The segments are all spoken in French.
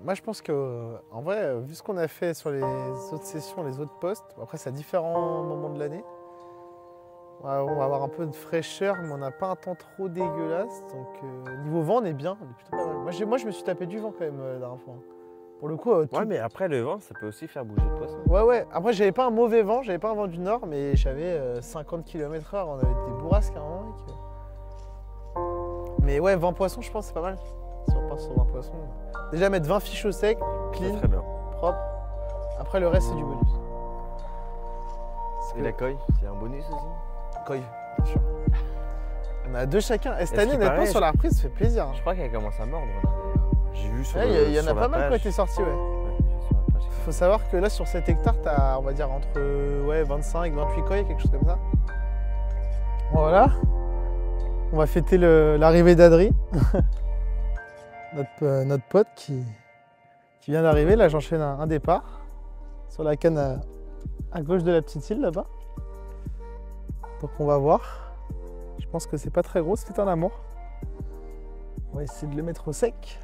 Moi, je pense que, en vrai, vu ce qu'on a fait sur les autres sessions, les autres postes, après, c'est à différents moments de l'année. On va avoir un peu de fraîcheur, mais on n'a pas un temps trop dégueulasse. Donc, niveau vent, on est bien. On est plutôt pas mal. Moi, je me suis tapé du vent quand même la dernière fois. Pour le coup, Ouais, mais après, le vent, ça peut aussi faire bouger le poisson. Ouais. Après, j'avais pas un mauvais vent, j'avais pas un vent du nord, mais j'avais 50 km/h. On avait des bourrasques à un moment. Mais ouais, 20 poissons, je pense, c'est pas mal. Si on part sur 20 poissons. Déjà, mettre 20 fiches au sec, clean, Très bien. propre. Après, le reste, c'est du bonus. Et la coille, c'est un bonus aussi? Coille, bien sûr. On a deux chacun. Et cette année, honnêtement, sur la reprise, ça fait plaisir. Je crois qu'elle commence à mordre. Là. J'ai vu sur Il y en a pas mal qui ont été sortis, ouais. Faut savoir que là, sur cet hectare, t'as, on va dire, entre 25 et 28 coilles, quelque chose comme ça. Voilà. On va fêter l'arrivée d'Adri. notre pote qui vient d'arriver. Là, j'enchaîne un départ sur la canne à gauche de la petite île, là-bas. Donc, on va voir. Je pense que c'est pas très gros, c'est un amour. On va essayer de le mettre au sec.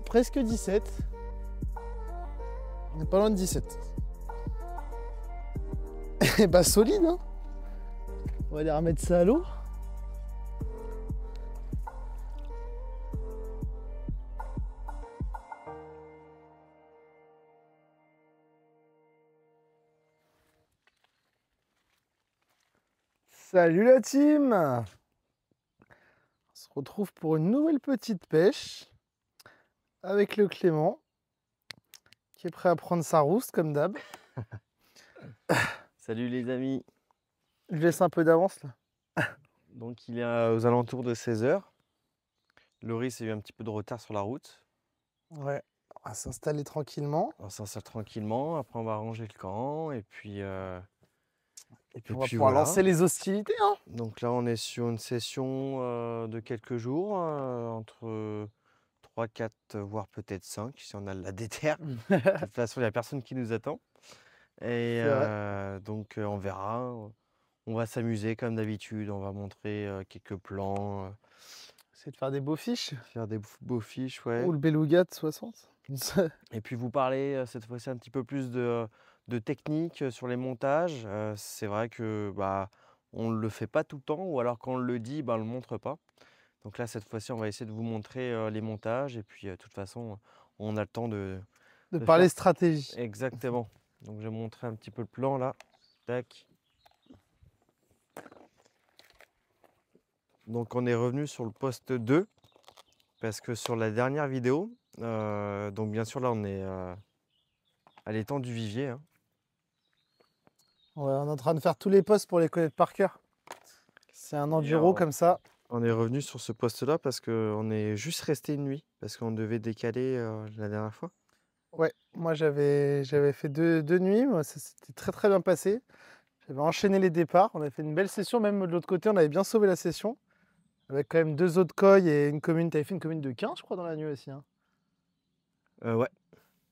Presque 17. On n'est pas loin de 17. Et bah solide, hein. On va aller remettre ça à l'eau. Salut la team! On se retrouve pour une nouvelle petite pêche avec le Clément qui est prêt à prendre sa rousse comme d'hab. Salut les amis. Je laisse un peu d'avance là. Donc il est aux alentours de 16h. Loris a eu un petit peu de retard sur la route. Ouais, on va s'installer tranquillement. On s'installe tranquillement, après on va ranger le camp et puis on va pouvoir lancer les hostilités. Hein. Donc là on est sur une session de quelques jours, entre 3, 4, voire peut-être 5, si on a la déterre. De toute façon, il n'y a personne qui nous attend. Et donc on verra. On va s'amuser comme d'habitude. On va montrer quelques plans. Essayer de faire des beaux fiches. Faire des beaux fiches, ouais. Ou le beluga de 60. Et puis vous parler cette fois-ci un petit peu plus de technique sur les montages. C'est vrai que on ne le fait pas tout le temps, ou alors quand on le dit, on ne le montre pas. Donc là, cette fois-ci, on va essayer de vous montrer les montages. Et puis, de toute façon, on a le temps de parler stratégie. Exactement. Donc, je vais montrer un petit peu le plan là. Tac. Donc, on est revenu sur le poste 2. Parce que sur la dernière vidéo, donc bien sûr, là, on est à l'étang du Vivier. Hein. Ouais, on est en train de faire tous les postes pour les connaître par cœur. C'est un enduro comme ça. On est revenu sur ce poste-là parce qu'on est juste resté une nuit, parce qu'on devait décaler la dernière fois. Ouais, moi j'avais fait deux nuits, moi, ça s'était très très bien passé. J'avais enchaîné les départs, on a fait une belle session, même de l'autre côté on avait bien sauvé la session. Avec quand même 2 autres coilles et une commune, tu avais fait une commune de 15 je crois dans la nuit aussi. Hein. Ouais.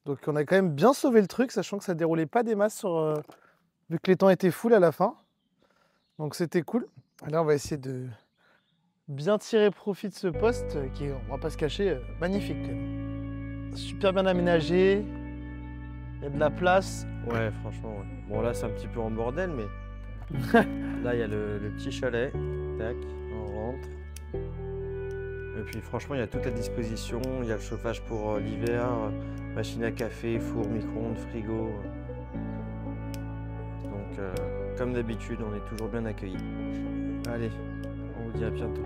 Donc on a quand même bien sauvé le truc, sachant que ça déroulait pas des masses vu que les temps étaient full à la fin. Donc c'était cool. Là on va essayer de bien tirer profit de ce poste qui est, on va pas se cacher, magnifique quand même. Super bien aménagé, il y a de la place. Ouais, franchement, ouais. Bon là c'est un petit peu en bordel, mais là il y a le petit chalet, tac, on rentre. Et puis franchement il y a tout à disposition, il y a le chauffage pour l'hiver, machine à café, four, micro-ondes, frigo. Donc comme d'habitude on est toujours bien accueillis. Allez, on vous dit à bientôt.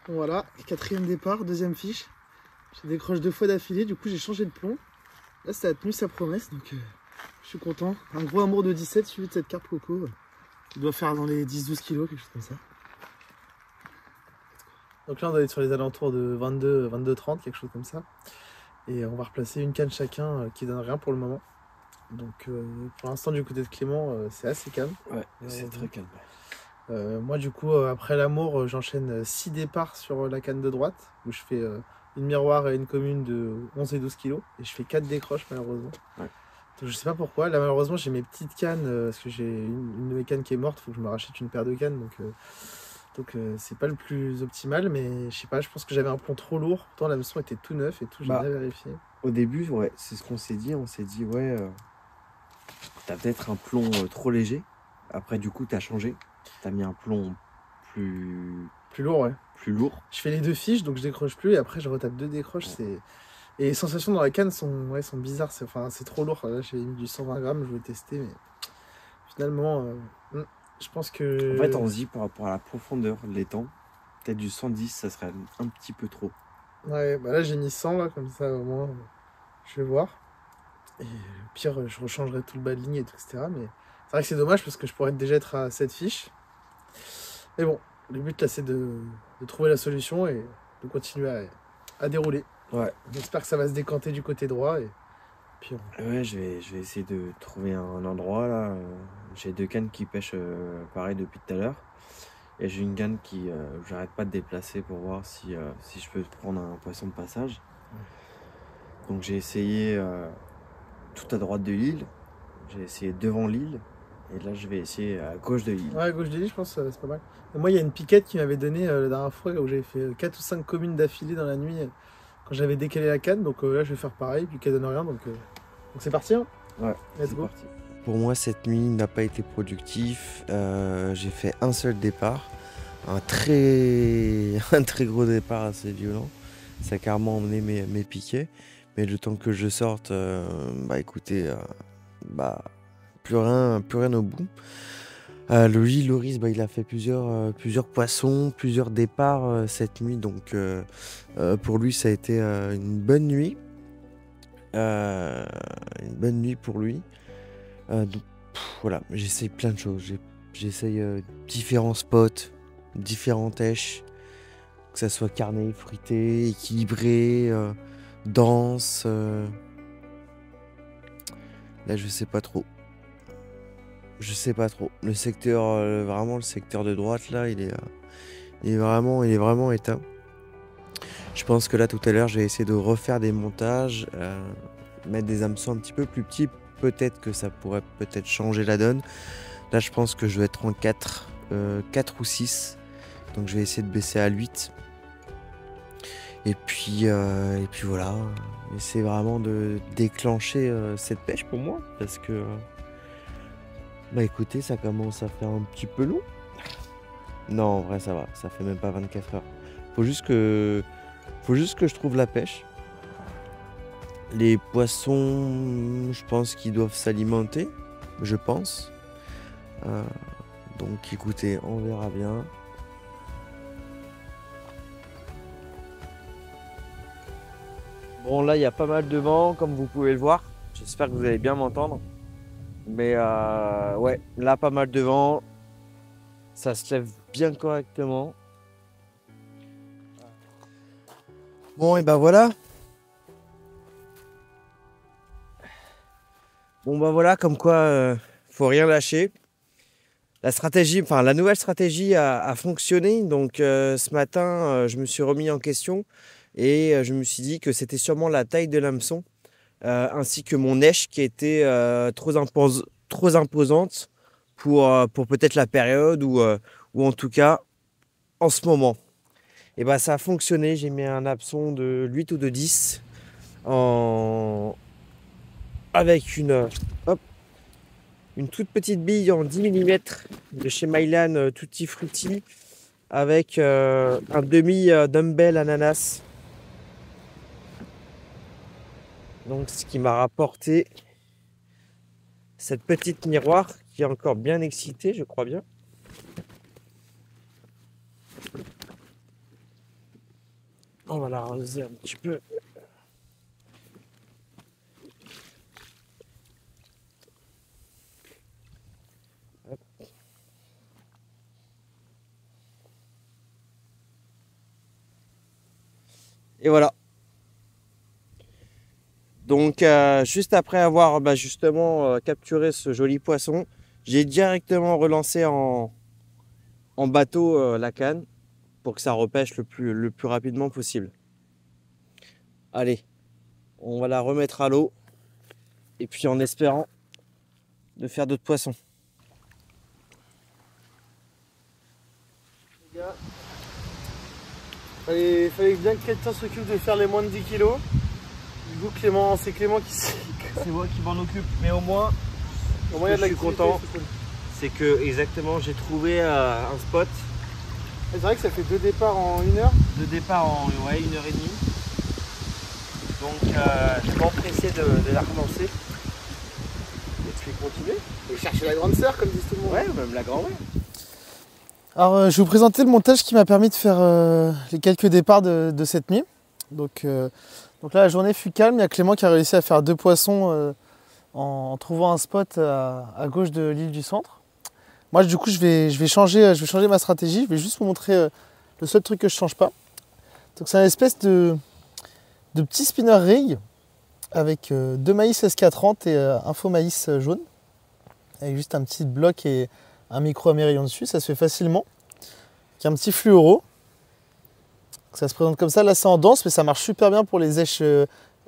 Voilà, quatrième départ, deuxième fiche. Je décroche 2 fois d'affilée, du coup j'ai changé de plomb. Là ça a tenu sa promesse, donc je suis content. Un gros amour de 17 suivi de cette carpe coco. Il doit faire dans les 10-12 kilos, quelque chose comme ça. Donc là on doit être sur les alentours de 22-30, quelque chose comme ça. Et on va replacer une canne chacun qui donne rien pour le moment. Donc pour l'instant du côté de Clément c'est assez calme. Ouais, c'est très calme. Moi du coup après l'amour j'enchaîne 6 départs sur la canne de droite où je fais une miroir et une commune de 11 et 12 kilos et je fais 4 décroches malheureusement. Ouais. Donc je sais pas pourquoi, là malheureusement j'ai mes petites cannes parce que j'ai une de mes cannes qui est morte, il faut que je me rachète une paire de cannes donc c'est pas le plus optimal, mais je sais pas, je pense que j'avais un plomb trop lourd, pourtant l'hameçon était tout neuf et tout, j'ai bien vérifié. Au début ouais, c'est ce qu'on s'est dit, ouais t'as peut-être un plomb trop léger, après du coup t'as changé. T'as mis un plomb plus lourd, ouais. Plus lourd. Je fais les 2 fiches, donc je décroche plus, et après je retape 2 décroches. Ouais. Et les sensations dans la canne sont bizarres. C'est trop lourd. Là, j'ai mis du 120 grammes, je voulais tester, mais finalement, je pense que... En fait, on se dit par rapport à la profondeur, les temps, peut-être du 110, ça serait un petit peu trop. Ouais, bah là j'ai mis 100, là, comme ça au moins, je vais voir. Et au pire, je rechangerai tout le bas de ligne et tout, etc. Mais c'est vrai que c'est dommage parce que je pourrais déjà être à cette fiche. Mais bon, le but là c'est de trouver la solution et de continuer à dérouler. Ouais. J'espère que ça va se décanter du côté droit et puis ouais, je vais essayer de trouver un endroit là. J'ai 2 cannes qui pêchent pareil depuis tout à l'heure. Et j'ai une canne qui j'arrête pas de déplacer pour voir si je peux prendre un poisson de passage. Ouais. Donc j'ai essayé tout à droite de l'île. J'ai essayé devant l'île. Et là, je vais essayer à gauche de l'île. Ouais, à gauche de l'île, je pense que c'est pas mal. Et moi, il y a une piquette qui m'avait donné la dernière fois où j'avais fait 4 ou 5 communes d'affilée dans la nuit quand j'avais décalé la canne. Donc là, je vais faire pareil, puis qu'elle donne rien. Donc c'est parti. Hein. Ouais, let's go. Parti. Pour moi, cette nuit n'a pas été productif. J'ai fait un seul départ. Un très gros départ assez violent. Ça a carrément emmené mes piquets. Mais le temps que je sorte, écoutez, plus rien au bout. Loris, il a fait plusieurs poissons, plusieurs départs cette nuit. Donc pour lui, ça a été une bonne nuit. Une bonne nuit pour lui. Donc, voilà, j'essaye plein de choses. J'essaye différents spots, différentes tèches. Que ça soit carné, fruité, équilibré, dense. Là, je sais pas trop. Le secteur, vraiment le secteur de droite là, il est vraiment éteint. Je pense que là tout à l'heure, je vais essayer de refaire des montages, mettre des hameçons un petit peu plus petits. Peut-être que ça pourrait peut-être changer la donne. Là, je pense que je vais être en 4 ou 6. Donc je vais essayer de baisser à 8. Et puis voilà. Essayer vraiment de déclencher cette pêche pour moi. Parce que écoutez, ça commence à faire un petit peu long. Non, en vrai, ça va. Ça fait même pas 24 heures. Faut juste que je trouve la pêche. Les poissons, je pense qu'ils doivent s'alimenter. Je pense. Donc, écoutez, on verra bien. Bon, là, il y a pas mal de vent, comme vous pouvez le voir. J'espère que vous allez bien m'entendre. Mais ouais, là pas mal de vent, ça se lève bien correctement. Bon et voilà. Bon voilà, comme quoi faut rien lâcher. La nouvelle stratégie a fonctionné. Donc ce matin, je me suis remis en question et je me suis dit que c'était sûrement la taille de l'hameçon. Ainsi que mon nèche qui était trop imposante pour peut-être la période ou en tout cas en ce moment. Et ça a fonctionné, j'ai mis un hameçon de 8 ou de 10 avec une toute petite bille en 10 mm de chez Mylan Tutti Frutti avec un demi dumbbell ananas. Donc ce qui m'a rapporté cette petite miroir qui est encore bien excitée, je crois bien. On va l'arroser un petit peu. Et voilà. Donc juste après avoir justement capturé ce joli poisson, j'ai directement relancé en bateau la canne pour que ça repêche le plus rapidement possible. Allez, on va la remettre à l'eau et puis en espérant de faire d'autres poissons. Les gars, fallait bien que quelqu'un s'occupe de faire les moins de 10 kilos. Du coup, c'est Clément qui s'y... C'est moi qui m'en occupe, mais au moins il y a de je suis content. C'est que exactement j'ai trouvé un spot. C'est vrai que ça fait 2 départs en 1 heure. 2 départs en 1h30. Donc je vais m'empresser de la relancer. Et tu fais continuer. Et chercher la grande sœur comme dit tout le monde. Ouais, ou même la grand-mère. Alors je vais vous présenter le montage qui m'a permis de faire les quelques départs de cette nuit. Donc là la journée fut calme, il y a Clément qui a réussi à faire 2 poissons en trouvant un spot à gauche de l'île du Centre. Moi du coup je vais changer ma stratégie, je vais juste vous montrer le seul truc que je change pas. Donc c'est une espèce de petit spinner rig avec 2 maïs SK30 et un faux maïs jaune. Avec juste un petit bloc et un micro à mi-rayon dessus, ça se fait facilement. Il y a un petit fluoro. Ça se présente comme ça, là c'est en danse mais ça marche super bien pour les èches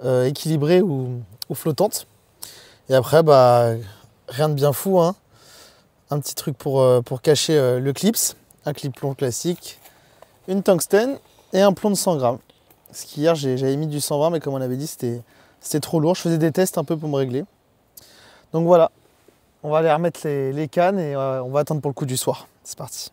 équilibrées ou flottantes. Et après rien de bien fou, hein. Un petit truc pour cacher le clips, un clip plomb classique, une tungstène et un plomb de 100 grammes. Parce qu'hier j'avais mis du 120 mais comme on avait dit c'était trop lourd, je faisais des tests un peu pour me régler. Donc voilà, on va aller remettre les cannes et on va attendre pour le coup du soir. C'est parti.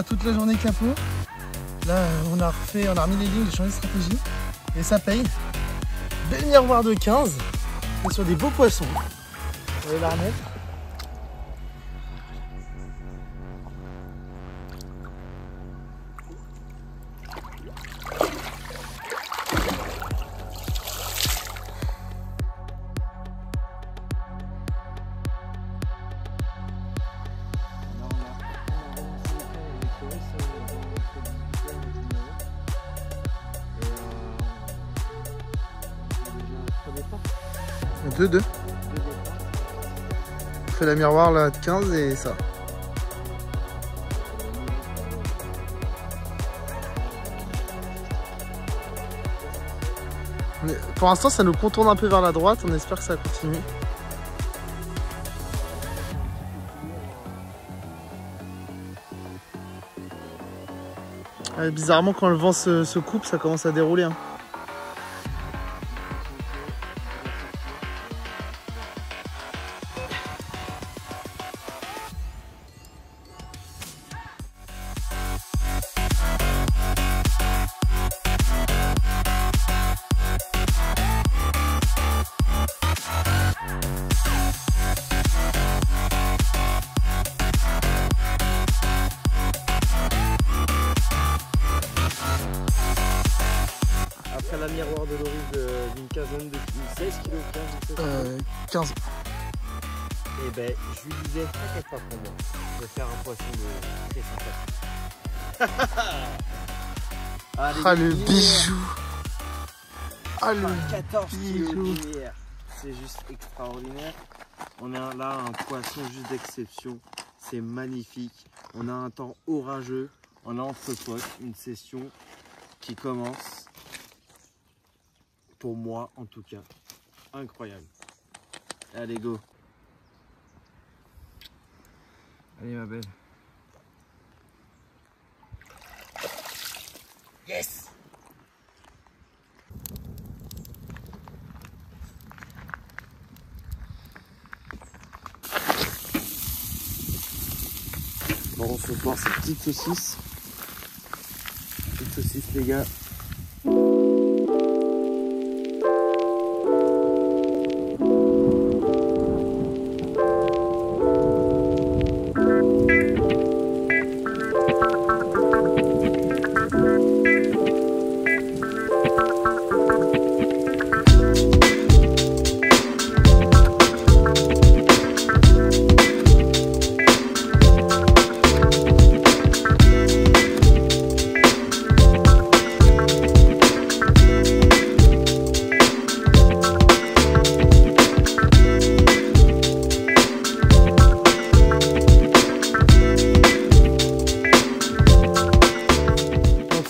Toute la journée capot. Là on a remis les lignes, j'ai changé de stratégie et ça paye. Belle miroir de 15 et sur des beaux poissons. On va la remettre. Deux. On fait la miroir là de 15 et ça. Mais pour l'instant ça nous contourne un peu vers la droite, on espère que ça continue. Bizarrement quand le vent se coupe ça commence à dérouler. Hein. quinzaine de 16 kg, 15. Et ben, je lui disais, t'inquiète pas pour moi, je vais faire un poisson de très sympathique. Ah, le bijou. Ah, le 14 bijou. kg. C'est juste extraordinaire. On a là un poisson juste d'exception. C'est magnifique. On a un temps orageux. On a entre potes une session qui commence. Pour moi, en tout cas, incroyable. Allez, go. Allez, ma belle. Yes! Bon, on se voir cette petite saucisse. Petite saucisse, les gars.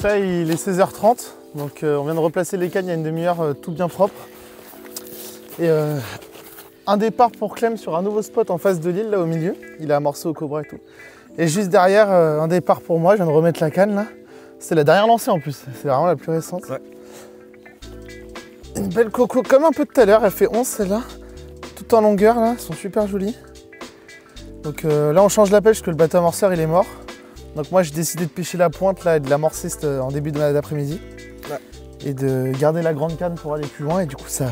Là, il est 16h30, donc on vient de replacer les cannes il y a une demi-heure, tout bien propre. Et un départ pour Clem sur un nouveau spot en face de l'île, là au milieu. Il a amorcé au cobra et tout. Et juste derrière, un départ pour moi, je viens de remettre la canne là. C'est la dernière lancée en plus, c'est vraiment la plus récente. Ouais. Une belle coco, comme un peu de tout à l'heure, elle fait 11 celle-là. Tout en longueur là, elles sont super jolies. Donc là on change la pêche parce que le bateau amorceur il est mort. Donc moi j'ai décidé de pêcher la pointe là et de l'amorcer en début d'après-midi. Ouais. Et de garder la grande canne pour aller plus loin et du coup ça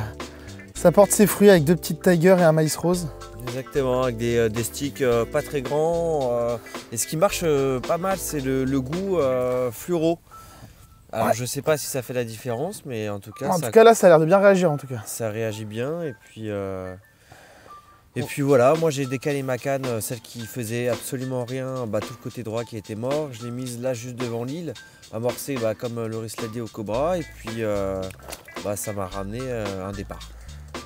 porte ses fruits avec deux petites tigers et un maïs rose. Exactement, avec des sticks pas très grands. Et ce qui marche pas mal c'est le goût fluoro. Alors ouais. Je sais pas si ça fait la différence mais en tout cas... En tout cas là ça a l'air de bien réagir en tout cas. Ça réagit bien et puis voilà, moi j'ai décalé ma canne, celle qui faisait absolument rien, tout le côté droit qui était mort. Je l'ai mise là juste devant l'île, amorcée comme Loris l'a dit au cobra. Et puis ça m'a ramené un départ.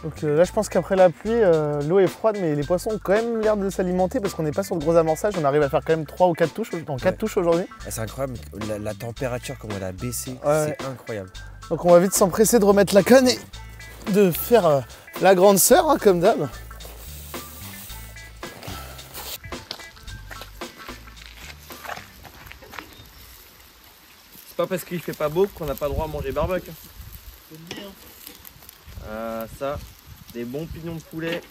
Donc là je pense qu'après la pluie, l'eau est froide mais les poissons ont quand même l'air de s'alimenter parce qu'on n'est pas sur de gros amorçages. On arrive à faire quand même 3 ou 4 touches, dans 4 touches aujourd'hui. C'est incroyable, la température comme elle a baissé, c'est incroyable. Donc on va vite s'empresser de remettre la canne et de faire la grande sœur comme d'hab. C'est pas parce qu'il fait pas beau qu'on n'a pas le droit à manger barbecue. Ça, des bons pignons de poulet.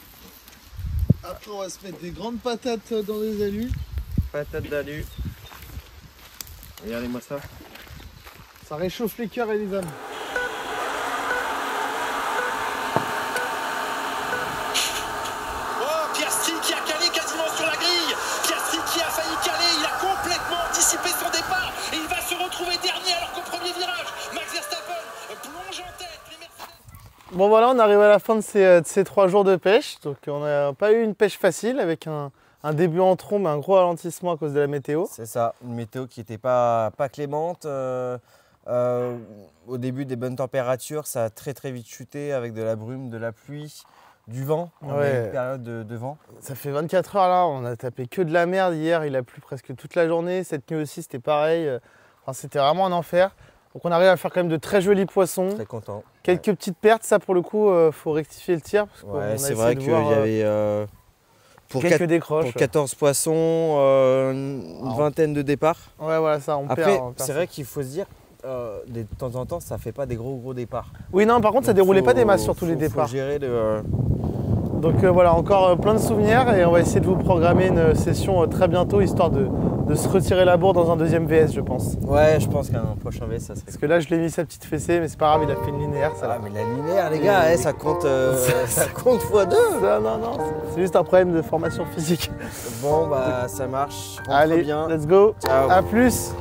Après on va se mettre des grandes patates dans les alus. Patates d'alu. Regardez-moi ça. Ça réchauffe les cœurs et les âmes. Oh, Piastri qui a calé quasiment sur la grille. Piastri qui a failli caler, il a complètement anticipé son départ. Et il va se retrouver dernier alors qu'au premier virage, Max Verstappen plonge en tête. Bon voilà, on arrive à la fin de ces 3 jours de pêche. Donc on n'a pas eu une pêche facile avec un début en trombe, un gros ralentissement à cause de la météo. C'est ça, une météo qui n'était pas clémente. Au début des bonnes températures, ça a très vite chuté avec de la brume, de la pluie, du vent. On a eu une période de vent. Ça fait 24 heures là, on a tapé que de la merde. Hier, il a plu presque toute la journée. Cette nuit aussi, c'était pareil. Enfin, c'était vraiment un enfer. Donc on arrive à faire quand même de très jolis poissons. Très content. Quelques petites pertes, ça pour le coup, faut rectifier le tir. C'est vrai qu'il y avait pour 14 poissons, une vingtaine de départs. Ouais, voilà, ça, on Après, perd. C'est vrai qu'il faut se dire, de temps en temps, ça fait pas des gros départs. Oui, non, par contre, ça déroulait pas des masses sur tous les départs. Faut gérer Donc voilà, encore plein de souvenirs et on va essayer de vous programmer une session très bientôt, histoire de se retirer la bourre dans un deuxième VS, je pense. Ouais, je pense qu'un prochain VS, ça serait... Parce que là, je l'ai mis sa petite fessée, mais c'est pas grave, il a fait une linéaire. Ça mais la linéaire, les gars, ça compte ça compte x2. Non, c'est juste un problème de formation physique. Bon, ça marche. Allez, bien. let's go. Ciao. À plus.